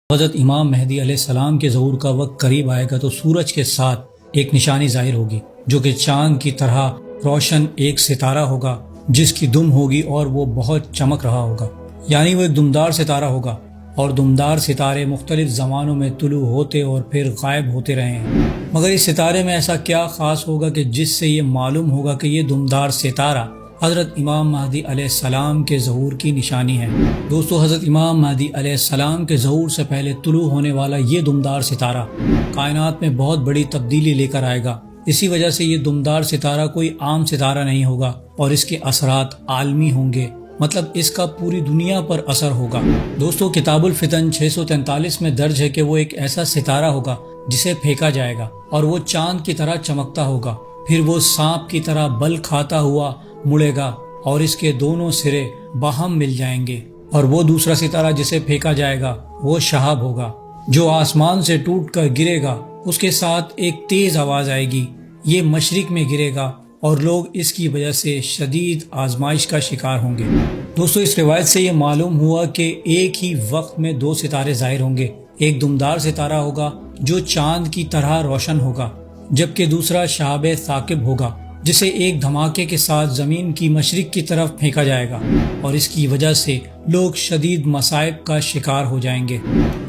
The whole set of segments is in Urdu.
حضرت امام مہدی علیہ السلام کے ظہور کا وقت قریب آئے گا تو سورج کے ساتھ ایک نشانی ظاہر ہوگی جو کہ چاند کی طرح روشن ایک ستارہ ہوگا جس کی دم ہوگی اور وہ بہت چمک رہا ہوگا، یعنی وہ ایک دمدار ستارہ ہوگا، اور دمدار ستارے مختلف زمانوں میں طلوع ہوتے اور پھر غائب ہوتے رہے ہیں، مگر اس ستارے میں ایسا کیا خاص ہوگا کہ جس سے یہ معلوم ہوگا کہ یہ دمدار ستارہ حضرت امام مہدی علیہ السلام کے ظہور کی نشانی ہے۔ دوستو، حضرت امام مہدی علیہ السلام کے ظہور سے پہلے طلوع ہونے والا یہ دمدار ستارہ کائنات میں بہت بڑی تبدیلی لے کر آئے گا۔ اسی وجہ سے یہ دمدار ستارہ کوئی عام ستارہ نہیں ہوگا اور اس کے اثرات عالمی ہوں گے، مطلب اس کا پوری دنیا پر اثر ہوگا۔ دوستو، کتاب الفتن 643 میں درج ہے کہ وہ ایک ایسا ستارہ ہوگا جسے پھینکا جائے گا اور وہ چاند کی طرح چمکتا ہوگا، پھر وہ سانپ کی طرح بل کھاتا ہوا مڑے گا اور اس کے دونوں سرے باہم مل جائیں گے، اور وہ دوسرا ستارہ جسے پھینکا جائے گا وہ شہاب ہوگا جو آسمان سے ٹوٹ کر گرے گا، اس کے ساتھ ایک تیز آواز آئے گی، یہ مشرق میں گرے گا اور لوگ اس کی وجہ سے شدید آزمائش کا شکار ہوں گے۔ دوستو، اس روایت سے یہ معلوم ہوا کہ ایک ہی وقت میں دو ستارے ظاہر ہوں گے، ایک دمدار ستارہ ہوگا جو چاند کی طرح روشن ہوگا، جبکہ دوسرا شہاب ثاقب ہوگا جسے ایک دھماکے کے ساتھ زمین کی مشرق کی طرف پھینکا جائے گا اور اس کی وجہ سے لوگ شدید مصائب کا شکار ہو جائیں گے۔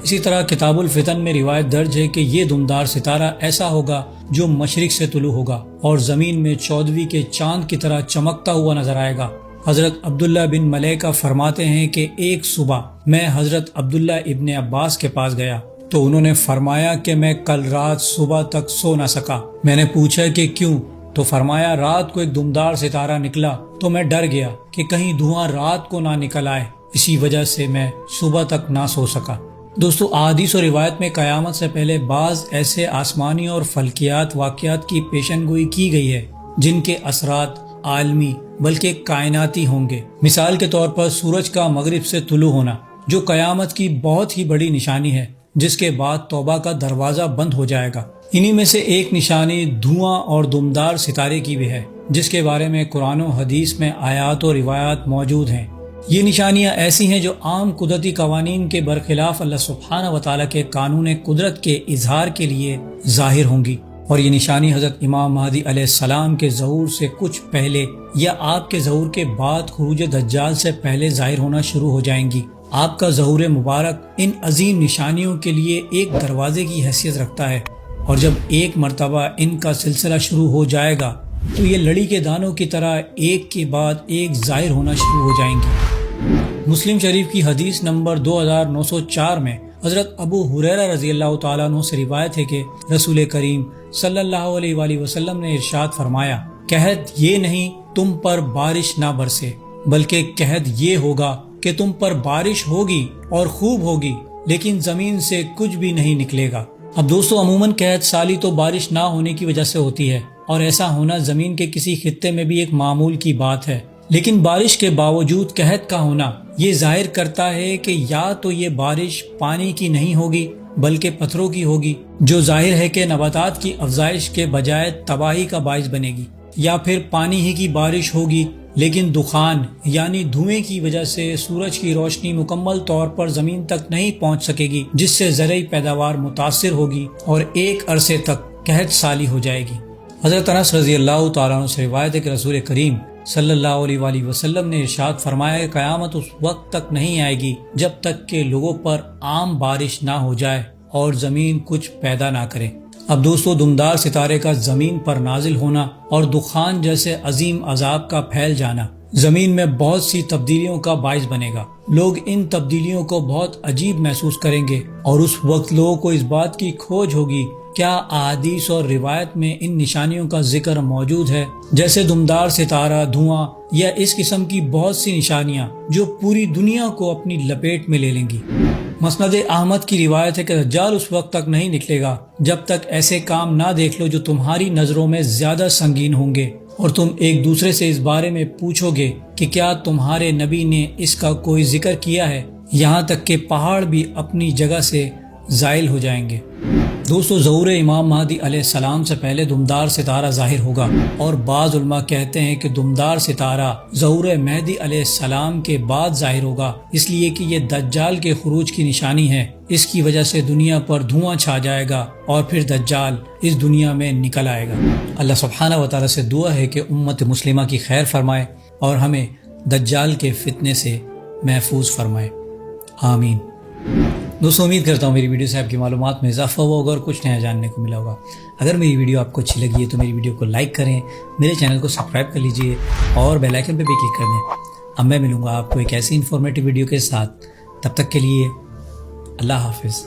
اسی طرح کتاب الفتن میں روایت درج ہے کہ یہ دمدار ستارہ ایسا ہوگا جو مشرق سے طلوع ہوگا اور زمین میں 14ویں کے چاند کی طرح چمکتا ہوا نظر آئے گا۔ حضرت عبداللہ بن ملیکہ فرماتے ہیں کہ ایک صبح میں حضرت عبداللہ ابن عباس کے پاس گیا تو انہوں نے فرمایا کہ میں کل رات صبح تک سو نہ سکا۔ میں نے پوچھا کہ کیوں؟ تو فرمایا رات کو ایک دمدار ستارہ نکلا تو میں ڈر گیا کہ کہیں دھواں رات کو نہ نکل آئے، اسی وجہ سے میں صبح تک نہ سو سکا۔ دوستو، احادیث و روایت میں قیامت سے پہلے بعض ایسے آسمانی اور فلکیات واقعات کی پیشن گوئی کی گئی ہے جن کے اثرات عالمی بلکہ کائناتی ہوں گے۔ مثال کے طور پر سورج کا مغرب سے طلوع ہونا جو قیامت کی بہت ہی بڑی نشانی ہے، جس کے بعد توبہ کا دروازہ بند ہو جائے گا۔ انہی میں سے ایک نشانی دھواں اور دمدار ستارے کی بھی ہے، جس کے بارے میں قرآن و حدیث میں آیات و روایات موجود ہیں۔ یہ نشانیاں ایسی ہیں جو عام قدرتی قوانین کے برخلاف اللہ سبحانہ و تعالیٰ کے قانون قدرت کے اظہار کے لیے ظاہر ہوں گی، اور یہ نشانی حضرت امام مہدی علیہ السلام کے ظہور سے کچھ پہلے یا آپ کے ظہور کے بعد خروج دجال سے پہلے ظاہر ہونا شروع ہو جائیں گی۔ آپ کا ظہور مبارک ان عظیم نشانیوں کے لیے ایک دروازے کی حیثیت رکھتا ہے، اور جب ایک مرتبہ ان کا سلسلہ شروع ہو جائے گا تو یہ لڑی کے دانوں کی طرح ایک کے بعد ایک ظاہر ہونا شروع ہو جائیں گے۔ مسلم شریف کی حدیث نمبر 2904 میں حضرت ابو ہریرہ رضی اللہ تعالیٰ عنہ سے روایت ہے کہ رسول کریم صلی اللہ علیہ وآلہ وسلم نے ارشاد فرمایا، قحط یہ نہیں تم پر بارش نہ برسے، بلکہ قحط یہ ہوگا کہ تم پر بارش ہوگی اور خوب ہوگی لیکن زمین سے کچھ بھی نہیں نکلے گا۔ اب دوستو، عموماً قحط سالی تو بارش نہ ہونے کی وجہ سے ہوتی ہے، اور ایسا ہونا زمین کے کسی خطے میں بھی ایک معمول کی بات ہے، لیکن بارش کے باوجود قحط کا ہونا یہ ظاہر کرتا ہے کہ یا تو یہ بارش پانی کی نہیں ہوگی بلکہ پتھروں کی ہوگی، جو ظاہر ہے کہ نباتات کی افزائش کے بجائے تباہی کا باعث بنے گی، یا پھر پانی ہی کی بارش ہوگی لیکن دخان یعنی دھوئیں کی وجہ سے سورج کی روشنی مکمل طور پر زمین تک نہیں پہنچ سکے گی، جس سے زرعی پیداوار متاثر ہوگی اور ایک عرصے تک قحط سالی ہو جائے گی۔ حضرت انس رضی اللہ تعالیٰ عنہ سے روایت ہے کہ رسول کریم صلی اللہ علیہ وآلہ وسلم نے ارشاد فرمایا کہ قیامت اس وقت تک نہیں آئے گی جب تک کہ لوگوں پر عام بارش نہ ہو جائے اور زمین کچھ پیدا نہ کرے۔ اب دوستو، دمدار ستارے کا زمین پر نازل ہونا اور دخان جیسے عظیم عذاب کا پھیل جانا زمین میں بہت سی تبدیلیوں کا باعث بنے گا۔ لوگ ان تبدیلیوں کو بہت عجیب محسوس کریں گے اور اس وقت لوگوں کو اس بات کی کھوج ہوگی کیا احادیث اور روایت میں ان نشانیوں کا ذکر موجود ہے، جیسے دمدار ستارہ، دھواں یا اس قسم کی بہت سی نشانیاں جو پوری دنیا کو اپنی لپیٹ میں لے لیں گی۔ مسند احمد کی روایت ہے کہ دجال اس وقت تک نہیں نکلے گا جب تک ایسے کام نہ دیکھ لو جو تمہاری نظروں میں زیادہ سنگین ہوں گے، اور تم ایک دوسرے سے اس بارے میں پوچھو گے کہ کیا تمہارے نبی نے اس کا کوئی ذکر کیا ہے، یہاں تک کہ پہاڑ بھی اپنی جگہ سے زائل ہو جائیں گے۔ دوستو ظہور امام مہدی علیہ السلام سے پہلے دمدار ستارہ ظاہر ہوگا، اور بعض علماء کہتے ہیں کہ دمدار ستارہ ظہور مہدی علیہ السلام کے بعد ظاہر ہوگا، اس لیے کہ یہ دجال کے خروج کی نشانی ہے۔ اس کی وجہ سے دنیا پر دھواں چھا جائے گا اور پھر دجال اس دنیا میں نکل آئے گا۔ اللہ سبحانہ و تعالیٰ سے دعا ہے کہ امت مسلمہ کی خیر فرمائے اور ہمیں دجال کے فتنے سے محفوظ فرمائے، آمین۔ دوستو امید کرتا ہوں میری ویڈیو سے آپ کی معلومات میں اضافہ ہوا ہوگا اور کچھ نیا جاننے کو ملا ہوگا۔ اگر میری ویڈیو آپ کو اچھی لگی ہے تو میری ویڈیو کو لائک کریں، میرے چینل کو سبسکرائب کر لیجئے اور بیل آئیکن پہ بھی کلک کر دیں۔ اب میں ملوں گا آپ کو ایک ایسی انفارمیٹیو ویڈیو کے ساتھ، تب تک کے لیے اللہ حافظ۔